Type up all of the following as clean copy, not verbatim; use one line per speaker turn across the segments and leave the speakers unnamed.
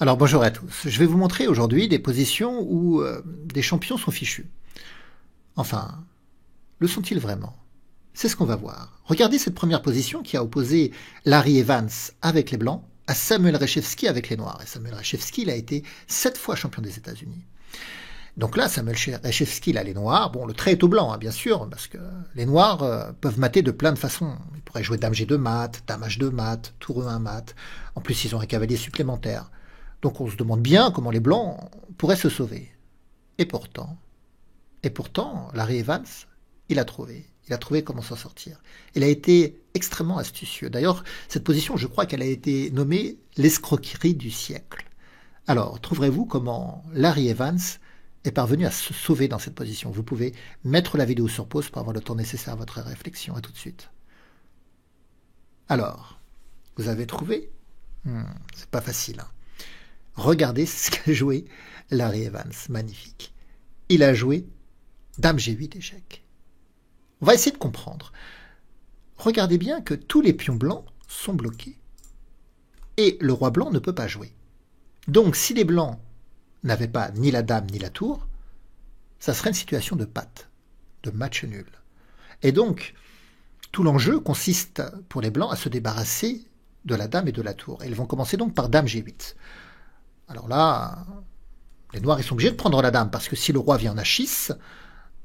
Alors bonjour à tous, je vais vous montrer aujourd'hui des positions où des champions sont fichus. Enfin, le sont-ils vraiment? C'est ce qu'on va voir. Regardez cette première position qui a opposé Larry Evans avec les Blancs à Samuel Reshevsky avec les Noirs. Et Samuel Reshevsky, il a été 7 fois champion des États-Unis. Donc là, Samuel Reshevsky, il a les Noirs. Bon, le trait est au blanc, hein, bien sûr, parce que les Noirs peuvent mater de plein de façons. Ils pourraient jouer Dame G2 mat, Dame H2 mat, Tour E1 mat. En plus, ils ont un cavalier supplémentaire. Donc on se demande bien comment les Blancs pourraient se sauver. Et pourtant, Larry Evans, il a trouvé. Il a trouvé comment s'en sortir. Il a été extrêmement astucieux. D'ailleurs, cette position, je crois qu'elle a été nommée l'escroquerie du siècle. Alors, trouverez-vous comment Larry Evans est parvenu à se sauver dans cette position? Vous pouvez mettre la vidéo sur pause pour avoir le temps nécessaire à votre réflexion. À tout de suite. Alors, vous avez trouvé? C'est pas facile, hein. Regardez ce qu'a joué Larry Evans, magnifique. Il a joué Dame G8 échec. On va essayer de comprendre. Regardez bien que tous les pions blancs sont bloqués. Et le roi blanc ne peut pas jouer. Donc si les blancs n'avaient pas ni la dame ni la tour, ça serait une situation de patte, de match nul. Et donc, tout l'enjeu consiste pour les blancs à se débarrasser de la dame et de la tour. Et ils vont commencer donc par Dame G8. Alors là, les noirs ils sont obligés de prendre la dame, parce que si le roi vient en H6,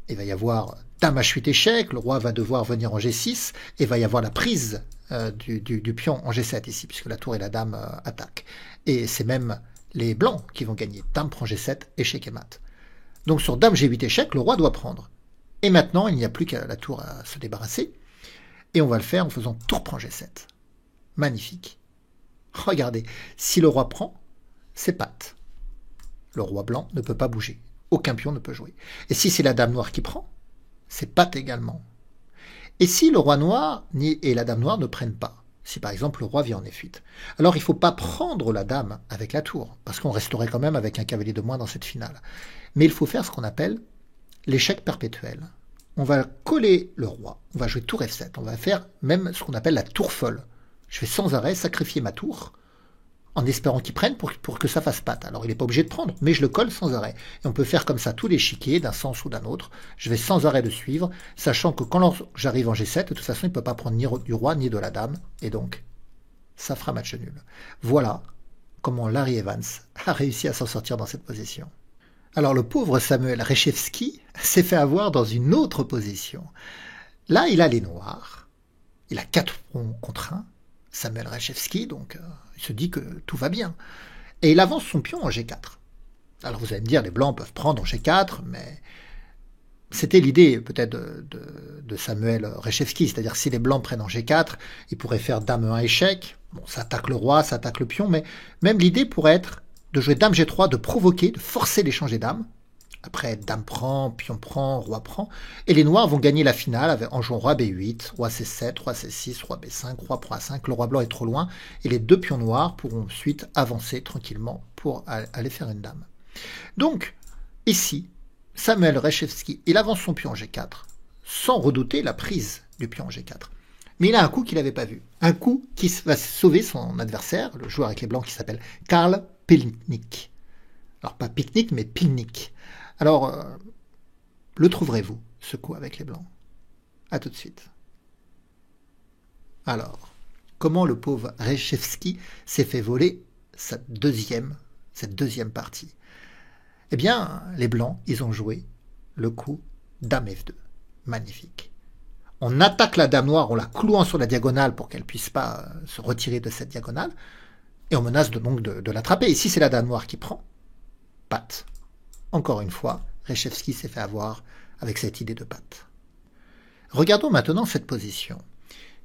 il va y avoir Dame H8 échec, le roi va devoir venir en G6, et il va y avoir la prise du pion en G7 ici, puisque la tour et la dame attaquent. Et c'est même les blancs qui vont gagner. Dame prend G7, échec et mat. Donc sur Dame G8 échec, le roi doit prendre. Et maintenant, il n'y a plus qu'à la tour à se débarrasser, et on va le faire en faisant tour prend G7. Magnifique. Regardez, si le roi prend, c'est patte. Le roi blanc ne peut pas bouger. Aucun pion ne peut jouer. Et si c'est la dame noire qui prend, c'est patte également. Et si le roi noir et la dame noire ne prennent pas, si par exemple le roi vient en F8, alors il ne faut pas prendre la dame avec la tour, parce qu'on resterait quand même avec un cavalier de moins dans cette finale. Mais il faut faire ce qu'on appelle l'échec perpétuel. On va coller le roi, on va jouer tour F7, on va faire même ce qu'on appelle la tour folle. Je vais sans arrêt sacrifier ma tour, en espérant qu'il prenne pour que ça fasse patte. Alors il n'est pas obligé de prendre, mais je le colle sans arrêt. Et on peut faire comme ça tout l'échiquier, d'un sens ou d'un autre. Je vais sans arrêt le suivre, sachant que quand j'arrive en G7, de toute façon, il ne peut pas prendre ni du roi ni de la dame. Et donc, ça fera match nul. Voilà comment Larry Evans a réussi à s'en sortir dans cette position. Alors le pauvre Samuel Reshevsky s'est fait avoir dans une autre position. Là, il a les noirs. Il a 4 pions contre 1. Samuel Reshevsky, donc il se dit que tout va bien. Et il avance son pion en G4. Alors vous allez me dire, les blancs peuvent prendre en G4, mais c'était l'idée peut-être de Samuel Reshevsky, c'est-à-dire si les blancs prennent en G4, ils pourraient faire Dame 1 échec, bon, ça attaque le roi, ça attaque le pion, mais même l'idée pourrait être de jouer Dame G3, de provoquer, de forcer l'échange des dames. Après, dame prend, pion prend, roi prend. Et les noirs vont gagner la finale en jouant roi B8, roi C7, roi C6, roi B5, roi prend A5. Le roi blanc est trop loin. Et les 2 pions noirs pourront ensuite avancer tranquillement pour aller faire une dame. Donc, ici, Samuel Reshevsky, il avance son pion en G4, sans redouter la prise du pion en G4. Mais il a un coup qu'il n'avait pas vu. Un coup qui va sauver son adversaire, le joueur avec les blancs qui s'appelle Karl Pilnik. Alors, pas pique-nique, mais Pilnik. Alors, le trouverez-vous, ce coup avec les blancs? À tout de suite. Alors, comment le pauvre Reshevsky s'est fait voler cette deuxième partie? Eh bien, les blancs, ils ont joué le coup Dame F2. Magnifique. On attaque la dame noire en la clouant sur la diagonale pour qu'elle ne puisse pas se retirer de cette diagonale, et on menace donc de l'attraper. Et si c'est la dame noire qui prend, patte. Encore une fois, Reshevsky s'est fait avoir avec cette idée de patte. Regardons maintenant cette position.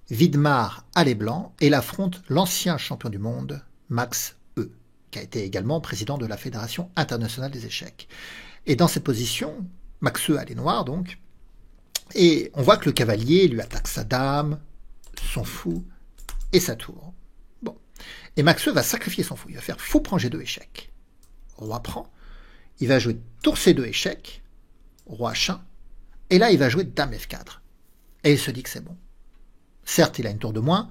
Vidmar a les blancs et il affronte l'ancien champion du monde, Max E, qui a été également président de la Fédération internationale des échecs. Et dans cette position, Max E a les noirs donc, et on voit que le cavalier lui attaque sa dame, son fou et sa tour. Bon. Et Max E va sacrifier son fou, il va faire fou prend G2 échec. Roi prend. Il va jouer tour C2 échec, roi H1, et là il va jouer Dame F4. Et il se dit que c'est bon. Certes, il a une tour de moins,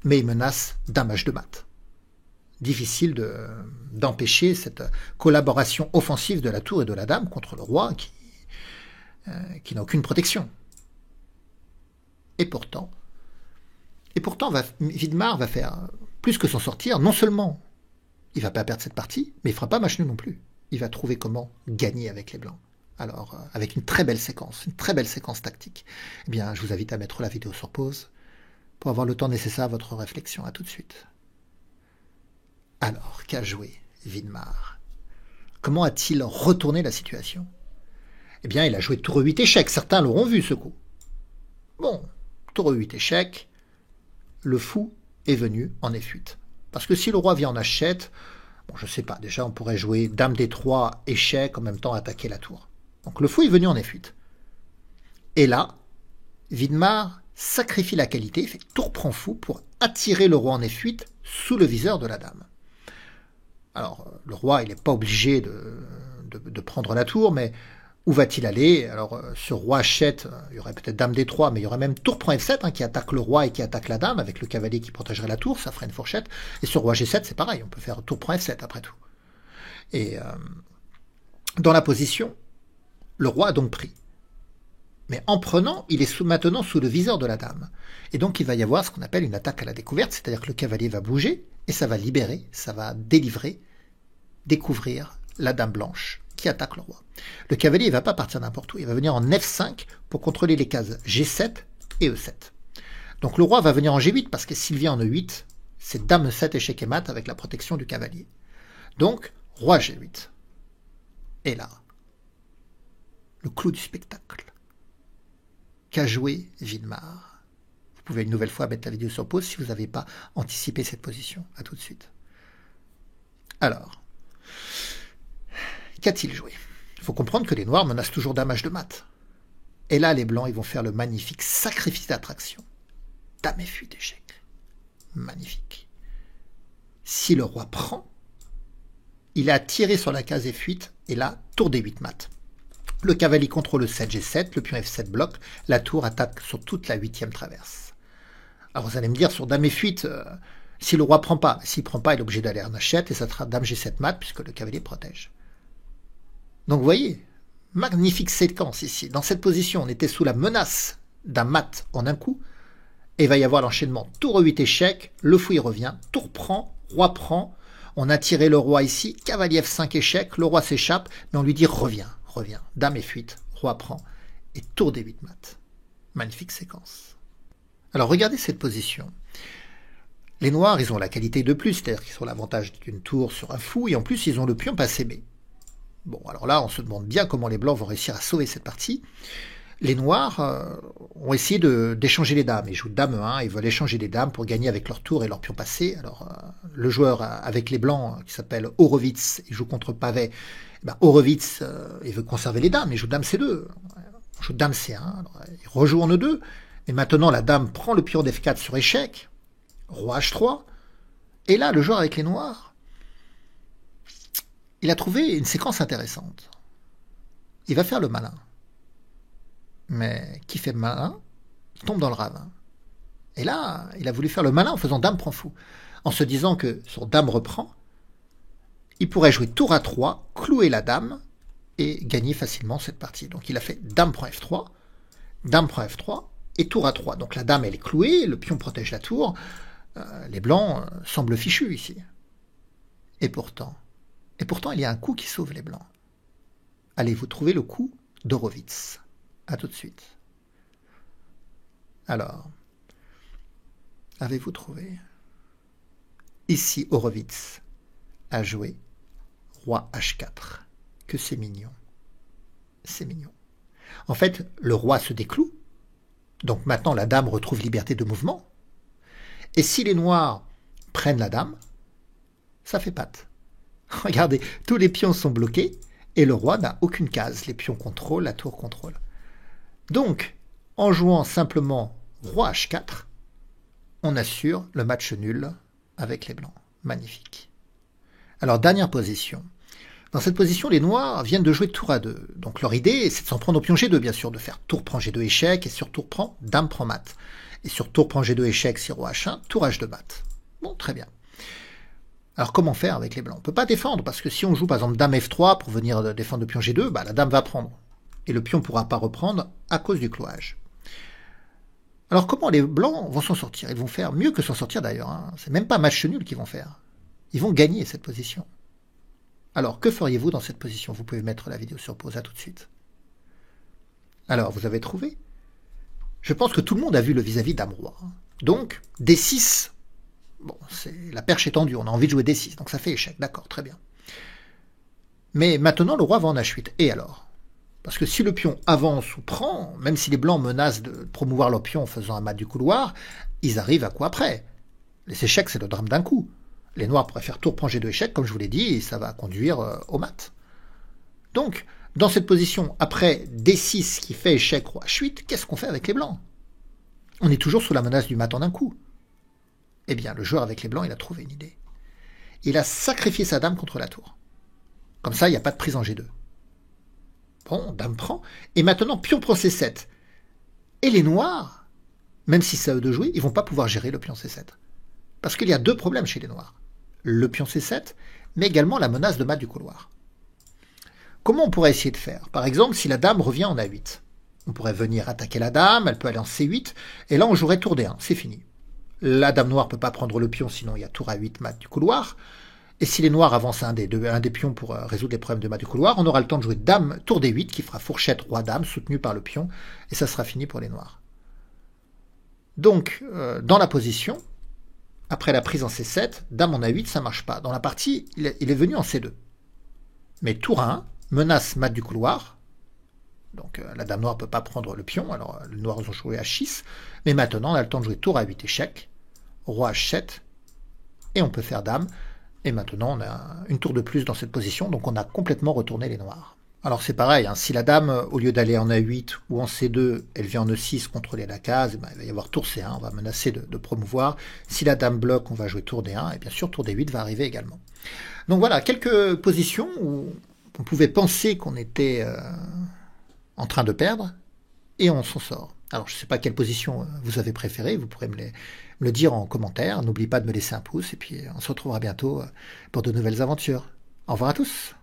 mais il menace Dame H2 mat. difficile d'empêcher cette collaboration offensive de la tour et de la dame contre le roi qui n'a aucune protection. Et pourtant, Vidmar va faire plus que s'en sortir. Non seulement il ne va pas perdre cette partie, mais il ne fera pas match nul non plus. Il va trouver comment gagner avec les blancs. Alors, avec une très belle séquence tactique. Eh bien, je vous invite à mettre la vidéo sur pause pour avoir le temps nécessaire à votre réflexion. À tout de suite. Alors, qu'a joué Vidmar? Comment a-t-il retourné la situation? Eh bien, il a joué tour 8 échecs. Certains l'auront vu, ce coup. Bon, tour 8 échecs, le fou est venu en F8. Parce que si le roi vient en H7, bon, je ne sais pas, déjà on pourrait jouer dame D3, échec, en même temps attaquer la tour. Donc le fou est venu en F8. Et là, Vidmar sacrifie la qualité, fait tour prend fou pour attirer le roi en F8 sous le viseur de la dame. Alors, le roi, il n'est pas obligé de prendre la tour, mais où va-t-il aller? Alors, sur roi H7, il y aurait peut-être dame D3, mais il y aurait même tour prend F7, qui attaque le roi et qui attaque la dame, avec le cavalier qui protégerait la tour, ça ferait une fourchette. Et sur roi G7, c'est pareil, on peut faire tour prend F7 après tout. Et dans la position, le roi a donc pris. Mais en prenant, il est maintenant sous le viseur de la dame. Et donc, il va y avoir ce qu'on appelle une attaque à la découverte, c'est-à-dire que le cavalier va bouger, et ça va libérer, ça va délivrer, découvrir la dame blanche qui attaque le roi. Le cavalier ne va pas partir n'importe où, il va venir en F5 pour contrôler les cases G7 et E7. Donc le roi va venir en G8 parce que s'il vient en E8, c'est dame E7 échec et mat avec la protection du cavalier. Donc, roi G8. Et là, le clou du spectacle. Qu'a joué Vidmar? Vous pouvez une nouvelle fois mettre la vidéo sur pause si vous n'avez pas anticipé cette position. A tout de suite. Alors, qu'a-t-il joué? Il faut comprendre que les noirs menacent toujours dame H de mat. Et là, les blancs, ils vont faire le magnifique sacrifice d'attraction. Dame F8 échec. Magnifique. Si le roi prend, il a tiré sur la case F8, et là, tour D8 mat. Le cavalier contrôle le 7 G7, le pion F7 bloque, la tour attaque sur toute la 8e traverse. Alors vous allez me dire, sur dame F8, si le roi prend pas, s'il prend pas, il est obligé d'aller en H7, et ça sera dame G7 mat, puisque le cavalier protège. Donc vous voyez, magnifique séquence ici. Dans cette position, on était sous la menace d'un mat en un coup, et il va y avoir l'enchaînement tour 8 échec, le fou il revient, tour prend, roi prend, on a tiré le roi ici, cavalier F5 échec, le roi s'échappe, mais on lui dit reviens, dame F8, roi prend, et tour D8 mat. Magnifique séquence. Alors regardez cette position. Les noirs, ils ont la qualité de plus, c'est-à-dire qu'ils ont l'avantage d'une tour sur un fou, et en plus ils ont le pion passé B. Bon, alors là, on se demande bien comment les blancs vont réussir à sauver cette partie. Les noirs ont essayé d'échanger les dames. Ils jouent dame 1, ils veulent échanger les dames pour gagner avec leur tour et leur pion passé. Alors, le joueur avec les blancs, qui s'appelle Horowitz, il joue contre Pavet. Horowitz, il veut conserver les dames, il joue dame C2. Il joue dame C1, alors, il rejoue en E2. Et maintenant, la dame prend le pion d'F4 sur échec, roi H3. Et là, le joueur avec les noirs, il a trouvé une séquence intéressante. Il va faire le malin. Mais qui fait malin tombe dans le ravin. Et là, il a voulu faire le malin en faisant dame prend fou. En se disant que sur dame reprend, il pourrait jouer tour à 3, clouer la dame et gagner facilement cette partie. Donc il a fait dame prend F3, dame prend F3 et tour à 3. Donc la dame elle est clouée, le pion protège la tour. Les blancs semblent fichus ici. Et pourtant, il y a un coup qui sauve les blancs. Allez-vous trouver le coup d'Horowitz? A tout de suite. Alors, avez-vous trouvé? Ici, Horowitz a joué roi H4. Que c'est mignon. C'est mignon. En fait, le roi se décloue. Donc maintenant, la dame retrouve liberté de mouvement. Et si les noirs prennent la dame, ça fait patte. Regardez, tous les pions sont bloqués et le roi n'a aucune case. Les pions contrôlent, la tour contrôle. Donc, en jouant simplement roi H4, on assure le match nul avec les blancs. Magnifique. Alors, dernière position. Dans cette position, les noirs viennent de jouer tour A2. Donc leur idée, c'est de s'en prendre au pion G2, bien sûr, de faire tour prend G2 échec, et sur tour prend, dame prend mat. Et sur tour prend G2 échec, si roi H1, tour H2 mat. Bon, très bien. Alors comment faire avec les blancs? On ne peut pas défendre, parce que si on joue par exemple dame F3 pour venir défendre le pion G2, bah, la dame va prendre. Et le pion ne pourra pas reprendre à cause du cloage. Alors comment les blancs vont s'en sortir? Ils vont faire mieux que s'en sortir d'ailleurs. Hein. C'est même pas match nul qu'ils vont faire. Ils vont gagner cette position. Alors que feriez-vous dans cette position? Vous pouvez mettre la vidéo sur pause, à tout de suite. Alors vous avez trouvé? Je pense que tout le monde a vu le vis-à-vis dame-roi. Donc D6, bon, la perche est tendue, on a envie de jouer D6, donc ça fait échec, d'accord, très bien. Mais maintenant le roi va en H8, et alors? Parce que si le pion avance ou prend, même si les blancs menacent de promouvoir leur pion en faisant un mat du couloir, ils arrivent à quoi après? Les échecs, c'est le drame d'un coup. Les noirs pourraient faire tour prend G2 échec, comme je vous l'ai dit, et ça va conduire au mat. Donc, dans cette position, après D6 qui fait échec roi H8, qu'est-ce qu'on fait avec les blancs? On est toujours sous la menace du mat en un coup. Eh bien, le joueur avec les blancs, il a trouvé une idée. Il a sacrifié sa dame contre la tour. Comme ça, il n'y a pas de prise en G2. Bon, dame prend. Et maintenant, pion prend C7. Et les noirs, même si c'est à eux de jouer, ils ne vont pas pouvoir gérer le pion C7. Parce qu'il y a deux problèmes chez les noirs. Le pion C7, mais également la menace de mat du couloir. Comment on pourrait essayer de faire? Par exemple, si la dame revient en A8. On pourrait venir attaquer la dame, elle peut aller en C8, et là on jouerait tour D1, c'est fini. La dame noire ne peut pas prendre le pion, sinon il y a tour A8, mat du couloir. Et si les noirs avancent un des pions pour résoudre les problèmes de mat du couloir, on aura le temps de jouer dame, tour D8, qui fera fourchette roi-dame, soutenu par le pion, et ça sera fini pour les noirs. Donc, dans la position, après la prise en C7, dame en A8, ça ne marche pas. Dans la partie, il est venu en C2. Mais tour A1, menace mat du couloir. Donc la dame noire ne peut pas prendre le pion, alors les noirs ont joué H6. Mais maintenant, on a le temps de jouer tour A8 échec, roi H7, et on peut faire dame. Et maintenant, on a une tour de plus dans cette position, donc on a complètement retourné les noirs. Alors c'est pareil, hein, si la dame, au lieu d'aller en A8 ou en C2, elle vient en E6 contrôler la case, ben, il va y avoir tour C1, on va menacer de promouvoir. Si la dame bloque, on va jouer tour D1, et bien sûr tour D8 va arriver également. Donc voilà, quelques positions où on pouvait penser qu'on était en train de perdre, et on s'en sort. Alors je ne sais pas quelle position vous avez préférée, vous pourrez me le dire en commentaire. N'oubliez pas de me laisser un pouce, et puis on se retrouvera bientôt pour de nouvelles aventures. Au revoir à tous.